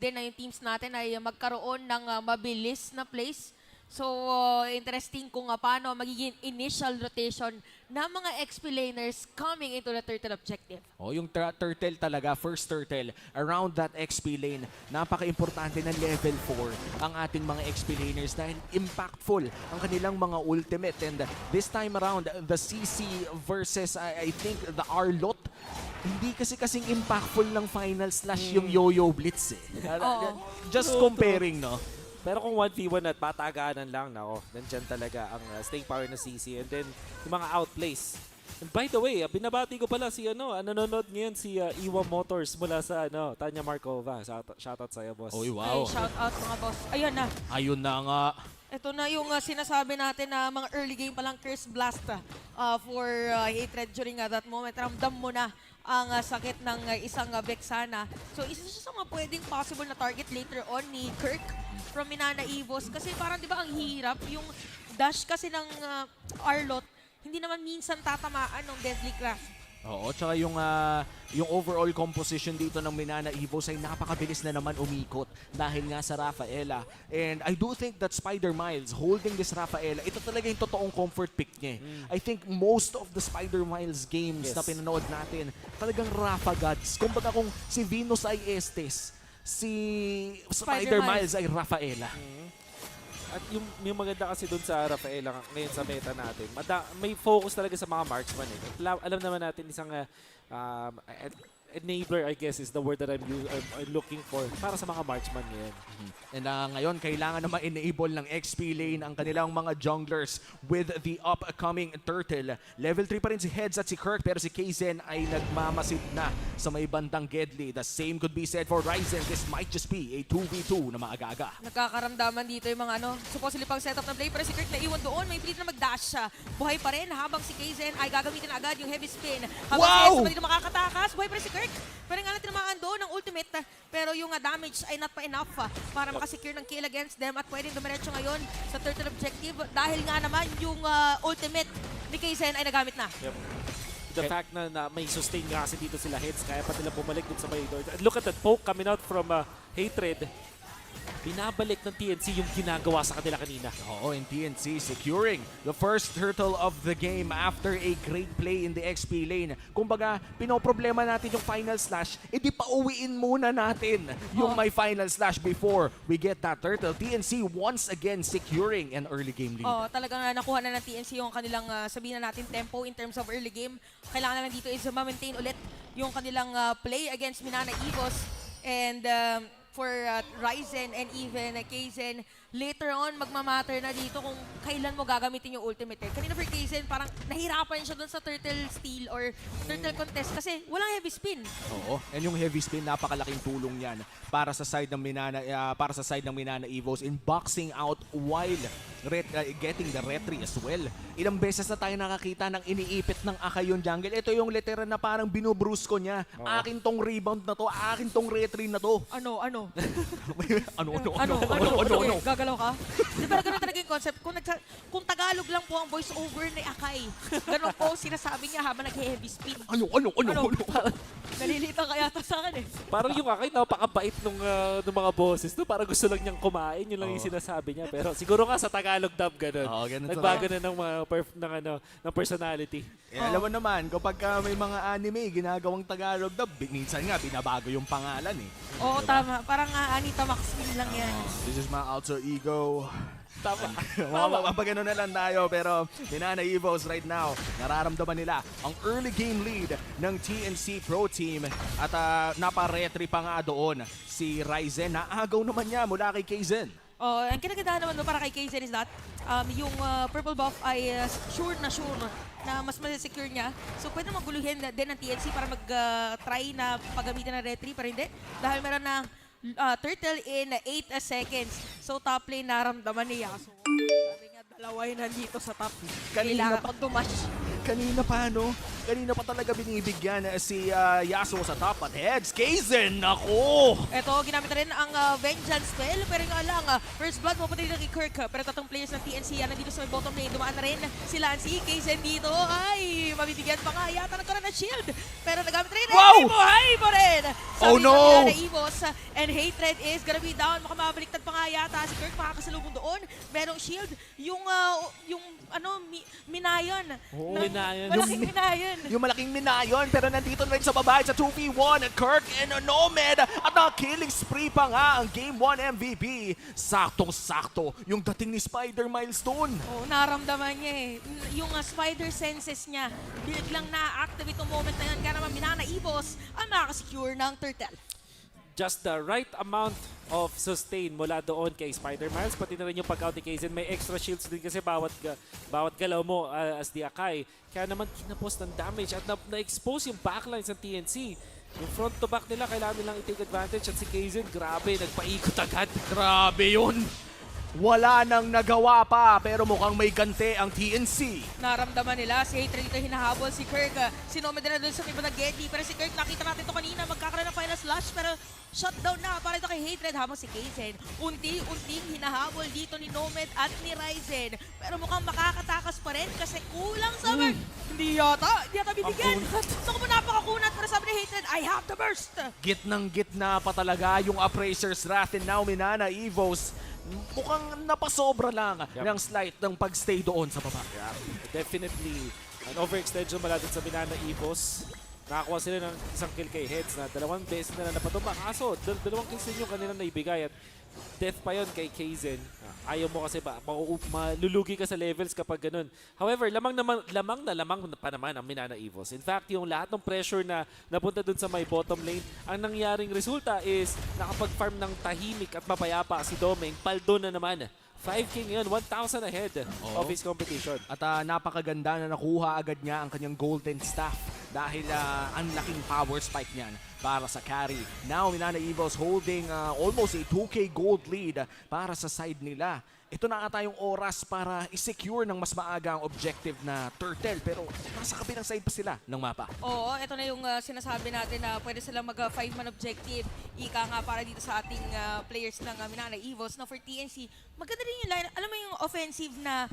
din na yung teams natin ay magkaroon ng mabilis na plays. So, interesting kung paano magiging initial rotation ng mga XP laners coming into the turtle objective. Oh, yung turtle talaga, first turtle, around that XP lane, napaka-importante ng level 4 ang ating mga XP laners dahil impactful ang kanilang mga ultimate. And this time around, the CC versus, I think, the Arlot, hindi kasi kasing impactful ng final slash yung Yo-Yo Blitz eh. Just comparing, no? Pero kung 1v1 at patagaanan lang, nako, nandyan talaga ang staying power ng CC. And then, yung mga outplays. And by the way, binabati ko pala si nanonood ngayon si Iwa Motors mula sa Tanya Markova. Shoutout sa'yo, boss. Oy, wow. Ay, shout out mga boss. Ayun na. Ayun na nga. Ito na yung sinasabi natin na mga early game pa lang Curse Blast for Hatred during that moment. Ramdam mo na ang sakit ng isang Vexana. So isa siya sa mga pwedeng possible na target later on ni Kirk from Minana Evos. Kasi parang di ba ang hirap yung dash kasi ng Arlot, hindi naman minsan tatamaan ng Deadly Grasp. Oo, tsaka yung overall composition dito ng Minana Evos ay napakabilis na naman umikot dahil nga sa Rafaela. And I do think that Spider Miles holding this Rafaela, ito talaga yung totoong comfort pick niya. I think most of the Spider Miles games na pinanood natin, talagang Rafa Gods. Kumbaga kung si Venus ay Estes, si Spider Miles ay Rafaela. At yung maganda kasi dun sa Rafaela ngayon sa meta natin, may focus talaga sa mga marksman eh. Alam naman natin isang enabler, I guess, is the word that I'm looking for para sa mga marksman ngayon. And ngayon, kailangan na ma-enable ng XP lane ang kanilang mga junglers with the upcoming turtle. Level 3 pa rin si Heads at si Kirk, pero si Kaizen ay nagmamasid na sa may bandang Gedli. The same could be said for Ryzen. This might just be a 2v2 na maaga-aga. Nagkakaramdaman dito yung mga supposedly pang setup na play, pero si Kirk naiwan doon, may pilit na mag-dash siya. Buhay pa rin habang si Kaizen ay gagamitin na agad yung heavy spin. Habang si Heads pa dito makakatakas, buhay pa rin si Kirk. Pero nga lang tinamaan doon ng ultimate, pero yung damage ay not pa enough para makasecure ng kill against them at pwedeng dumiretso ngayon sa turtle objective dahil nga naman yung ultimate ni Kaizen ay nagamit na. Yep. The fact na may sustain nga kasi dito sila Heads, kaya pa nila bumalik dun sa may door. Look at that poke coming out from Hatred. Binabalik ng TNC yung ginagawa sa kanila kanina. Oo, and TNC securing the first turtle of the game after a great play in the XP lane. Kumbaga, pinoproblema natin yung final slash, edi pauwiin muna natin yung may final slash before we get that turtle. TNC once again securing an early game lead. Oh, talagang nakuha na ng TNC yung kanilang sabihin na natin tempo in terms of early game. Kailangan na lang dito is ma-maintain ulit yung kanilang play against Minana Evos and for Ryzen and even Kaizen, later on, magmamatter na dito kung kailan mo gagamitin yung ultimate. Kanina for Kaizen, parang nahirapan siya dun sa turtle steal or turtle contest kasi walang heavy spin. Oo, and yung heavy spin, napakalaking tulong yan para sa side ng Minana Evos in boxing out while getting the retry as well. Ilang beses na tayo nakakita ng iniipit ng Akai yung jungle. Ito yung literal na parang binubrusko niya. Akin tong rebound na to, akin tong retry na to. Ano? Ano? Gagalaw ka? Di ba ganun talaga yung concept? Kung Tagalog lang po ang voice over ni Akai, ganun po sinasabi niya habang nag-heavy spin. Ano? Nalilita ka yata sa akin eh. Parang yung Akai, napakabait nung mga bosses. No? Parang gusto lang niyang kumain, yun lang yung sinasabi niya. Pero siguro nga sa Tagalog dub, ganun. Ganun Nagbago na ng ng personality. Alam mo naman, kapag may mga anime, ginagawang Tagalog dub, minsan nga, binabago yung pangalan eh. Oo, tama. Parang Anita Maxwell lang yan. This is my alter ego. Tama. Mapagano na lang tayo, pero Minana Evos right now, nararamdaman nila ang early game lead ng TNC Pro Team at napa-retry pa nga doon si Ryzen. Naagaw naman niya mula kay Kaizen. Ang kinagandaan naman para kay Kaizen is that yung purple buff ay sure na mas masecure niya. So pwede maguluhin din ng TNC para mag-try na paggamitin ng retry, pero hindi. Dahil meron na turtle in 8 seconds. So top lane naramdaman niya. So sabi nga, dalawa yun nandito sa top. Kailangan pag dumash. Kanina pa, no? Kanina pa talaga binibigyan si Yasuo sa top at heads. Kaizen, nako! Eto, ginamit na rin ang Vengeance spell, pero nga lang, First Blood mo pa rin kay Kirk, pero tatong players ng TNC nandito sa may bottom lane, dumaan na rin si Lancy, Kaizen dito, ay, mabibigyan pa nga, yata nagkaroon ng shield, pero nagamit rin, Wow! Buhay mo rin! Oh, no! Sabi ng Evos, and Hatred is gonna be down, makamabaliktad pa nga yata si Kirk, makakasalubong doon, merong shield, yung Minayon. Oo. Minayon. Malaking Minayon. Yung malaking minayon, pero nandito na rin sa baba sa 2v1 Kirk and Nomad at killing spree pa nga ang Game 1 MVP. Saktong-sakto yung dating ni Spider Milestone. Oh, naramdaman niya eh. Yung spider senses niya, biglang na-activate yung moment na yan. Kaya naman Minana Evos ang makakasecure ng turtle. Just the right amount of sustain mula doon kay Spider Miles, pati na rin yung pag-out ni Kaizen. May extra shields din kasi bawat galaw mo as the Akai. Kaya naman kinapos ng damage at na-expose yung backlines ng TNC. Yung front to back nila, kailangan nilang i-take advantage at si Kaizen, grabe, nagpaikot agad. Grabe yun! Wala nang nagawa pa pero mukhang may gante ang TNC. Naramdaman nila, si Hatred dito hinahabol si Kirk. Sinoma din na doon sa may ng Getty. Pero si Kirk, nakita natin ito kanina, magkakaroon ng final slash. Pero shutdown na para ito kay Hatred habang si Kaizen. Unti-unting hinahabol dito ni Nomad at ni Ryzen. Pero mukhang makakatakas pa rin kasi kulang sa burst. Hindi yata binigyan. So kung napakakunat, pero sabi ni Hatred, I have the burst. Gitnang-gitna pa talaga yung Appraiser's Wrath and now Minana Evos. Mukhang napasobra lang ng slight ng pagstay doon sa baba. Yeah, definitely an overextension mula dun sa Minana Evos. Nakakuha sila ng isang kill kay Heads na 2 beses na napatumba. Kaso, 2 kills din yung kanilang naibigay at death pa yon kay Kaizen. Ayaw mo kasi malulugi ka sa levels kapag ganun. However, lamang pa naman ang Minana Evos. In fact, yung lahat ng pressure na napunta dun sa may bottom lane, ang nangyaring resulta is nakapag-farm ng tahimik at mapayapa si Domeng. Paldo na naman. 5K ngayon, 1,000 ahead of his competition. At napakaganda na nakuha agad niya ang kanyang golden staff dahil ang laking power spike niyan para sa carry. Now, Minana Evos holding almost a 2K gold lead para sa side nila. Ito na ata yung oras para i-secure ng mas maaga ang objective na turtle pero nasa kabilang side pa sila ng mapa. Oo, ito na yung sinasabi natin na pwede silang mag 5-man objective. Ika nga para dito sa ating players ng Minana Evos. Na for TNC, maganda rin yung line. Alam mo yung offensive na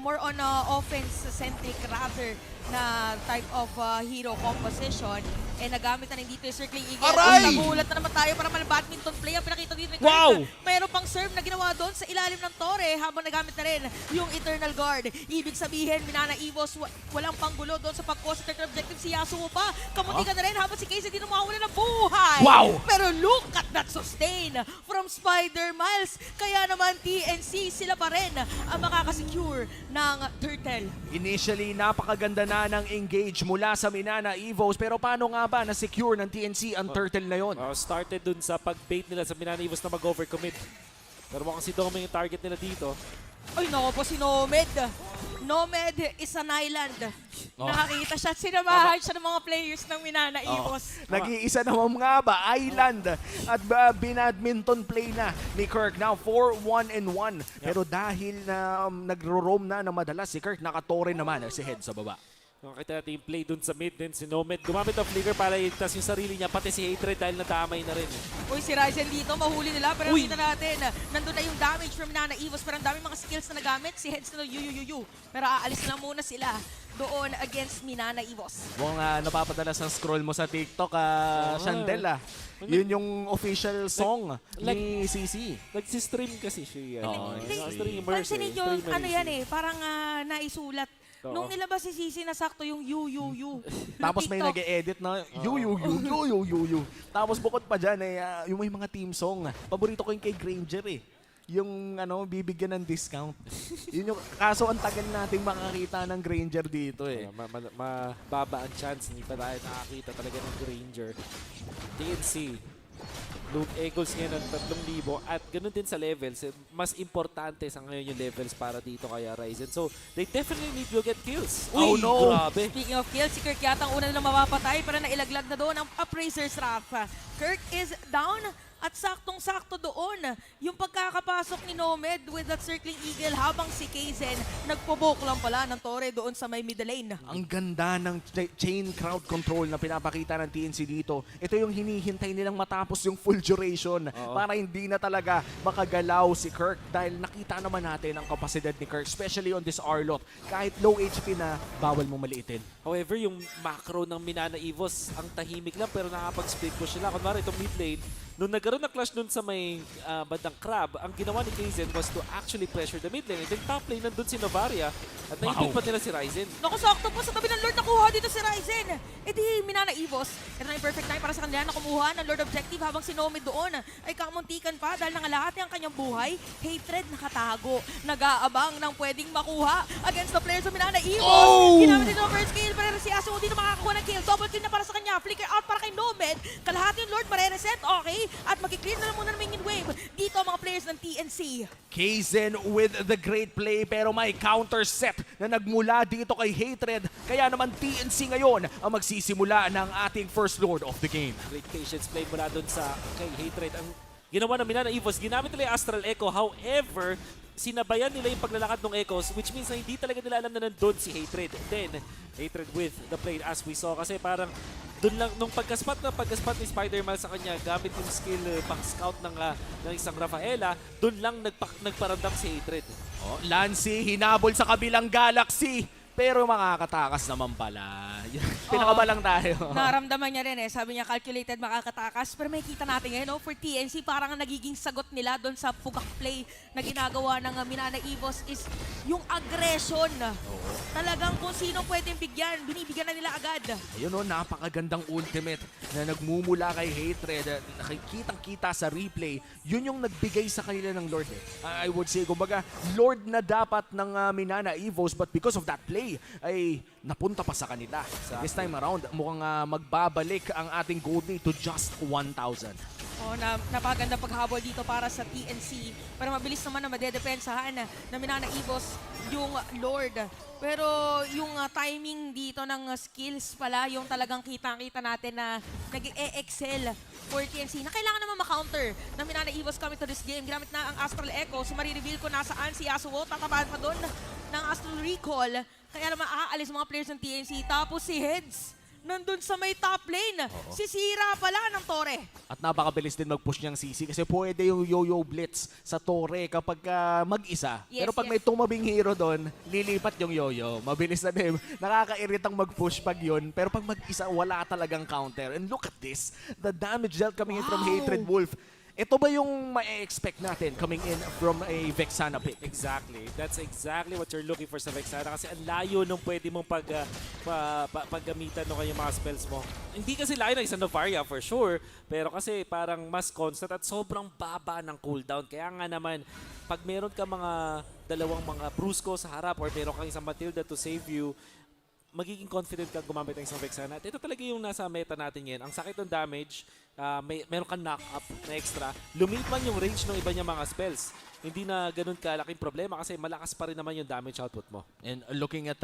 more on offense-centric rather na type of hero composition. Nagamit na rin dito yung Circling Eagle. Aray! Nagulat na naman tayo para badminton play. Ang pinakita dito ni Kirk. Wow! Mayroon pang serve na ginawa doon sa ilalim ng tore habang nagamit na rin yung Eternal Guard. Ibig sabihin, Minana Evos, walang panggulo doon sa pag-cause sa third objective. Si Yasuo pa, kamuti ka na rin habang si Casey dito makawala ng buhay. Wow! Pero look at that sustain from Spider Miles. Kaya naman TNC, sila pa rin ang makakasecure ng turtle. Initially, napakaganda na ng engage mula sa Minana Evos pero paano nga ba na-secure ng TNC ang turtle na yon? Started dun sa pag-bait nila sa Minana Evos na mag-overcommit. Pero mukhang si Domeng yung target nila dito. Ay, naku po si Nomad. Nomad is an island. Nakakita siya. Sinamahan siya ng mga players ng Minana Evos. Nag-iisa naman nga ba, Island at binadminton play na ni Kirk. Now 4-1-1. Pero dahil na nagro-roam na madalas si Kirk, nakatore naman si Head sa baba. Nakakita natin yung play dun sa mid din si Nomad. Gumamit ng flicker para iligtas yung sarili niya, pati si Hatred dahil nadamay na rin. Uy, si Ryzen dito, mahuli nila. Pero nakita natin, nandun na yung damage from Minana Evos. Pero ang daming mga skills na nagamit. Si Heads na yu. Pero aalis lang muna sila doon against Minana Evos. Kung napapadala sa scroll mo sa TikTok, Shandel yun yung official song ni CC. Nagsi-stream kasi siya. Hindi, pansin ninyo, ano yan parang naisulat. Nung nilabas si Sisi na sakto yung yu. Tapos may nag-e-edit na yu. Tapos bukod pa dyan, yung may mga team song. Paborito ko yung kay Granger Yung bibigyan ng discount. Yun yung, kaso ang tagal nating makakita ng Granger dito Mababa ang chance. Hindi pa tayo nakakita talaga ng Granger. TNC. Luke Eagles ngayon ng 3,000 at ganun din sa levels. Mas importante sa ngayon yung levels para dito kaya Ryzen. So, they definitely need to get kills. Oh, no! Grabe. Speaking of kills, si Kirk yata ang una nilang mapapatay para nailaglag na doon ang Appraiser's Wrath. Kirk is down. At saktong-sakto doon, yung pagkakapasok ni Nomad with that circling eagle habang si Kaizen nagpo-poke lang pala ng Torre doon sa may middle lane. Ang ganda ng chain crowd control na pinapakita ng TNC dito. Ito yung hinihintay nilang matapos yung full duration para hindi na talaga makagalaw si Kirk dahil nakita naman natin ang kapasidad ni Kirk, especially on this Arlot. Kahit low HP na, bawal mo maliitin. However, yung macro ng Minana Evos, ang tahimik lang pero nakapag-split push sila. Kunwari itong mid lane, nung nagkaroon na clash dun sa may bandang crab, ang ginawa ni Kaizen was to actually pressure the mid lane. And then top lane, nandun si Novaria at naipit pa nila si Ryzen. Naku, sakto po sa tabi ng Lord nakuha dito si Ryzen. E di Minana Evos, ito na yung perfect time para sa kanila na kumuha ng Lord Objective habang si Nomad doon ay kamuntikan pa dahil nangalahati ang kanyang buhay. Hatred nakatago, nag-aabang ng pwedeng makuha against the players of Minana Evos. Ginamit dito ang first kill, pero si Yasuo dito makakakuha ng kill. Double kill na para sa kanya, flicker out para kay Nomad. Kalahati yung Lord marereset, okay? At magkiklear na lang muna ng minion wave dito ang mga players ng TNC. Kaizen with the great play pero may counter set na nagmula dito kay Hatred. Kaya naman TNC ngayon ang magsisimula ng ating first Lord of the game. Great patience play mula dun sa kay Hatred. Ang ginawa ng Minana Evos, ginamit nila yung Astral Echo. However, sinabayan nila yung paglalakad ng Echoes, which means na hindi talaga nila alam na nandun si Hatred. Then, Hatred with the play as we saw. Kasi parang dun lang, nung pagkaspat ni Spider-Man sa kanya, gamit yung skill pang-scout ng isang Rafaela, dun lang nagparamdam si Hatred. Oh, Lancy hinabol sa kabilang galaxy. Pero makakatakas naman pala. Pinakaba lang tayo. Naramdaman niya rin sabi niya calculated makakatakas. Pero makikita natin ngayon, for TNC, parang nagiging sagot nila doon sa pugak play na ginagawa ng Minana Evos is yung aggression. Talagang kung sino pwedeng bigyan, binibigyan na nila agad. Ayun napakagandang ultimate na nagmumula kay Hatred. Nakikitang-kita sa replay. Yun yung nagbigay sa kanila ng Lord. I would say, kumbaga, Lord na dapat ng Minana Evos, but because of that play, ay napunta pa sa kanila. This time around, mukhang magbabalik ang ating gold lead to just 1,000. Oh, napakaganda paghabol dito para sa TNC. Pero mabilis naman na madedepensahan na Minana Evos yung Lord. Pero yung timing dito ng skills pala, yung talagang kita-kita natin na nag-e-excel for TNC na kailangan naman ma-counter ng Minana Evos coming to this game. Ginamit na ang Astral Echo. So marireveal ko nasaan si Yasuo. Tatabahan pa doon ng Astral Recall. Kaya naman aalis mga players ng TNC. Tapos si Heads nandun sa may top lane. Sisira pala ng Torre. At napakabilis din mag-push niyang CC kasi pwede yung yo-yo blitz sa Torre kapag mag-isa. Yes, Pero pag may tumabing hero doon, lilipat yung yo-yo. Mabilis na din. Nakakairitang mag-push pag yun. Pero pag mag-isa, wala talagang counter. And look at this. The damage dealt coming in from Hatred Wolf. Ito ba yung ma-expect natin coming in from a Vexana pick? Exactly. That's exactly what you're looking for sa Vexana kasi ang layo nung pwede mong paggamitan ng kanyang mga spells mo. Hindi kasi layo na isang Novaria for sure, pero kasi parang mas constant at sobrang baba ng cooldown. Kaya nga naman, pag meron ka mga dalawang mga Brusco sa harap or meron kang isang Matilda to save you, magiging confident kang gumamit ng isang Vexana. At ito talaga yung nasa meta natin ngayon. Ang sakit ng damage, meron kang knock-up na extra. Lumit man yung range ng iba niya mga spells. Hindi na ganun kalaking problema kasi malakas pa rin naman yung damage output mo. And looking at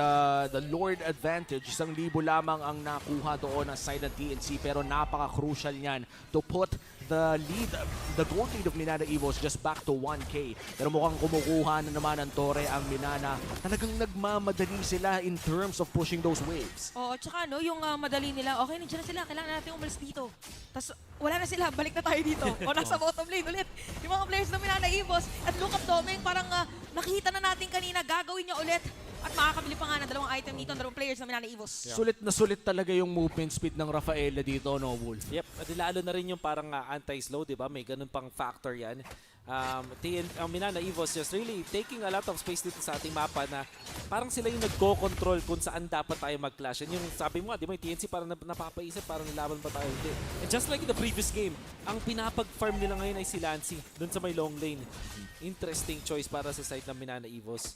the Lord advantage, 1,000 lamang ang nakuha doon ng side ng TNC pero napaka-crucial niyan to put the lead, the gold lead of Minana Evos just back to 1K. Pero mukhang kumukuha na naman ng Torre ang Minana. Talagang nagmamadali sila in terms of pushing those waves. Oo, tsaka yung madali nila, okay, nandiyan na sila, kailangan natin umalis dito. Tapos wala na sila, balik na tayo dito. O nasa bottom lane ulit. Yung mga players ng Minana Evos at look up Domeng, parang nakita na natin kanina, gagawin niya ulit. At makakabili pa nga ng dalawang item dito, ng dalawang players ng Minana Evos. Sulit na sulit talaga yung movement speed ng Rafaela dito, no, Wolf? Yep, at lalo na rin yung parang anti-slow, di ba? May ganun pang factor yan. Ang Minana Evos just really taking a lot of space dito sa ating mapa na parang sila yung nagko-control kung saan dapat tayo mag-clash. And yung sabi mo nga, di ba, yung TNC parang napapaisip, parang nilaban pa tayo. Hindi. And just like in the previous game, ang pinapag-farm nila ngayon ay si Lancy dun sa may long lane. Interesting choice para sa side ng Minana Evos.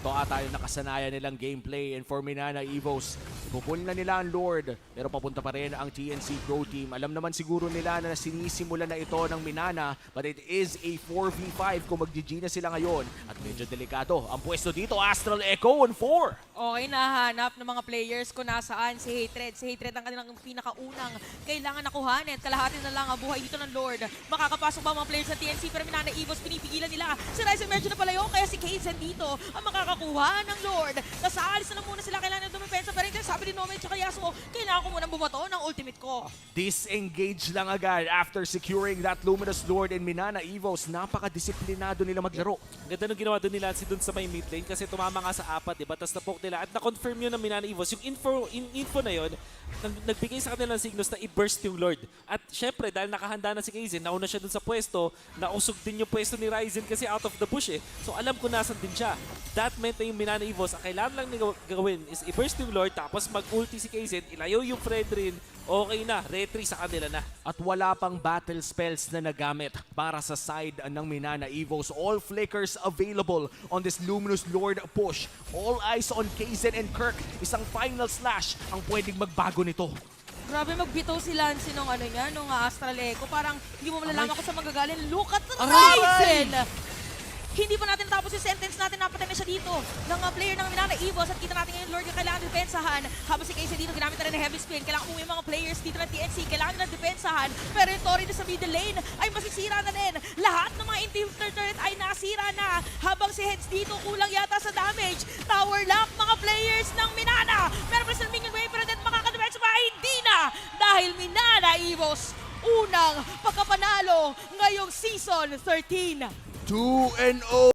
Ito ata yung nakasanayan nilang gameplay, and for Minana Evos, ipupul na nila ang Lord pero papunta pa rin ang TNC Pro Team. Alam naman siguro nila na sinisimulan na ito ng Minana, but it is a 4v5 kung mag-GG na sila ngayon at medyo delikado ang pwesto dito. Astral Echo on 4. Okay, nahanap ng mga players kung nasaan si Hatred. Si Hatred ang kanilang pinakaunang kailangan nakuhanin. Kalahati na lang ang buhay dito ng Lord. Makakapasok ba ang mga players sa TNC pero Minana Evos pinipigilan nila. Si Ryzen medyo na palayo kaya si Kaizen dito ang makakakuha ng Lord. Nasaalis na lang muna sila, kailangan dumipensa pa rin. Sabi ni Nomad tsaka Yasuo, kailangan ko munang bumato ng ultimate ko. Disengage lang agad after securing that Luminous Lord, and Minana Evos, napaka-disiplinado nila maglaro. Ganda nung ginawa doon nila dun sa may mid lane kasi tumama nga sa 4, diba? Tapos na-poke nila at na-confirm yun ng Minana Evos. Yung info na yun, nagbigay sa kanila ng signals na i-burst yung Lord. At syempre, dahil nakahanda na si Kaizen, nauna siya dun sa pwesto, nausog din yung pwesto ni Ryzen kasi out of the bush eh. So alam ko nasan din siya. That meant na yung Minana Evos, ang kailangan lang nila gawin is i-burst yung Lord, tapos mag-ulti si Kaizen, ilayo yung Fredrin, okay na, retry sa kanila na. At wala pang battle spells na nagamit para sa side ng Minana Evos. All flickers available on this Luminous Lord push. All eyes on Kaizen and Kirk. Isang final slash ang pwedeng magbago nito. Grabe magbitaw si Lance nung ano niya, nung Astral Echo. Parang hindi mo malalaman kung sa magagaling. Look at Aray! Ryzen! Hindi pa natin natapos yung sentence natin, napatay na siya dito ng player ng Minana Evos at kita natin ngayon Lord yung kailangan depensahan. Habang si Kaizen dito ginamit na rin ng heavy spin, kailangan kung yung mga players dito ng TNC, kailangan na depensahan. Pero yung Tori na sa middle lane ay masisira na din. Lahat ng mga inhibitor turret ay nasira na. Habang si Heads dito kulang yata sa damage. Tower lock mga players ng Minana. Meron pa silang minion wave pero din makakadepensa pa, hindi na. Dahil Minana Evos unang pagkapanalo ngayong season 13. 2-0